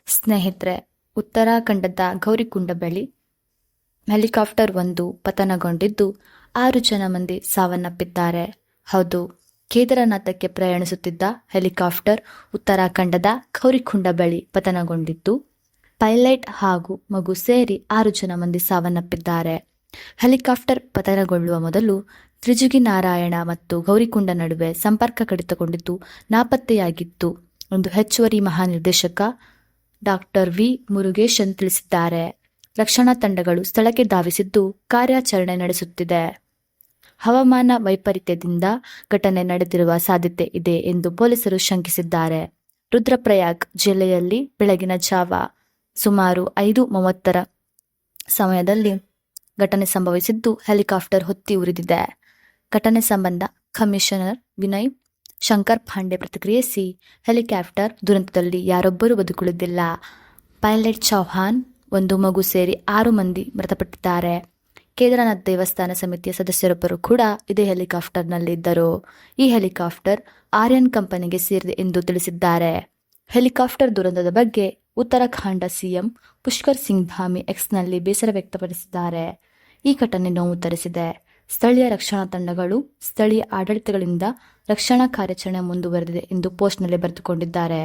ಸ್ನೇಹಿತರೆ, ಉತ್ತರಾಖಂಡದ ಗೌರಿಕುಂಡ ಬಳಿ ಹೆಲಿಕಾಪ್ಟರ್ ಒಂದು ಪತನಗೊಂಡಿದ್ದು 6 ಜನ ಮಂದಿ ಸಾವನ್ನಪ್ಪಿದ್ದಾರೆ. ಹೌದು, ಕೇದಾರನಾಥಕ್ಕೆ ಪ್ರಯಾಣಿಸುತ್ತಿದ್ದ ಹೆಲಿಕಾಪ್ಟರ್ ಉತ್ತರಾಖಂಡದ ಗೌರಿಕುಂಡ ಬಳಿ ಪತನಗೊಂಡಿದ್ದು ಪೈಲಟ್ ಹಾಗೂ ಮಗು ಸೇರಿ 6 ಜನ ಮಂದಿ ಸಾವನ್ನಪ್ಪಿದ್ದಾರೆ. ಹೆಲಿಕಾಪ್ಟರ್ ಪತನಗೊಳ್ಳುವ ಮೊದಲು ತ್ರಿಜುಗಿನಾರಾಯಣ ಮತ್ತು ಗೌರಿಕುಂಡ ನಡುವೆ ಸಂಪರ್ಕ ಕಡಿತಗೊಂಡಿದ್ದು ನಾಪತ್ತೆಯಾಗಿತ್ತು ಎಂದು ಹೆಚ್ಚುವರಿ ಮಹಾನಿರ್ದೇಶಕ ಡಾಕ್ಟರ್ ವಿ. ಮುರುಗೇಶನ್ ತಿಳಿಸಿದ್ದಾರೆ. ರಕ್ಷಣಾ ತಂಡಗಳು ಸ್ಥಳಕ್ಕೆ ಧಾವಿಸಿದ್ದು ಕಾರ್ಯಾಚರಣೆ ನಡೆಸುತ್ತಿದೆ. ಹವಾಮಾನ ವೈಪರೀತ್ಯದಿಂದ ಘಟನೆ ನಡೆದಿರುವ ಸಾಧ್ಯತೆ ಇದೆ ಎಂದು ಪೊಲೀಸರು ಶಂಕಿಸಿದ್ದಾರೆ. ರುದ್ರಪ್ರಯಾಗ್ ಜಿಲ್ಲೆಯಲ್ಲಿ ಬೆಳಗಿನ ಜಾವ ಸುಮಾರು 5:30 ಸಮಯದಲ್ಲಿ ಘಟನೆ ಸಂಭವಿಸಿದ್ದು ಹೆಲಿಕಾಪ್ಟರ್ ಹೊತ್ತಿ ಉರಿದಿದೆ. ಘಟನೆ ಸಂಬಂಧ ಕಮಿಷನರ್ ವಿನಯ್ ಶಂಕರ್ ಪಾಂಡೆ ಪ್ರತಿಕ್ರಿಯಿಸಿ, ಹೆಲಿಕಾಪ್ಟರ್ ದುರಂತದಲ್ಲಿ ಯಾರೊಬ್ಬರೂ ಬದುಕುಳಿದಿಲ್ಲ. ಪೈಲಟ್ ಚೌಹಾನ್, ಒಂದು ಮಗು ಸೇರಿ 6 ಮಂದಿ ಮೃತಪಟ್ಟಿದ್ದಾರೆ. ಕೇದಾರನಾಥ್ ದೇವಸ್ಥಾನ ಸಮಿತಿಯ ಸದಸ್ಯರೊಬ್ಬರು ಕೂಡ ಇದೇ ಹೆಲಿಕಾಪ್ಟರ್ನಲ್ಲಿದ್ದರು. ಈ ಹೆಲಿಕಾಪ್ಟರ್ ಆರ್ಯನ್ ಕಂಪನಿಗೆ ಸೇರಿದೆ ಎಂದು ತಿಳಿಸಿದ್ದಾರೆ. ಹೆಲಿಕಾಪ್ಟರ್ ದುರಂತದ ಬಗ್ಗೆ ಉತ್ತರಾಖಂಡ ಸಿಎಂ ಪುಷ್ಕರ್ ಸಿಂಗ್ ಧಾಮಿ ಎಕ್ಸ್ನಲ್ಲಿ ಬೇಸರ ವ್ಯಕ್ತಪಡಿಸಿದ್ದಾರೆ. ಈ ಘಟನೆ ನೋವು ತರಿಸಿದೆ. ಸ್ಥಳೀಯ ರಕ್ಷಣಾ ತಂಡಗಳು, ಸ್ಥಳೀಯ ಆಡಳಿತಗಳಿಂದ ರಕ್ಷಣಾ ಕಾರ್ಯಾಚರಣೆ ಮುಂದುವರೆದಿದೆ ಎಂದು ಪೋಸ್ಟ್ನಲ್ಲಿ ಬರೆದುಕೊಂಡಿದ್ದಾರೆ.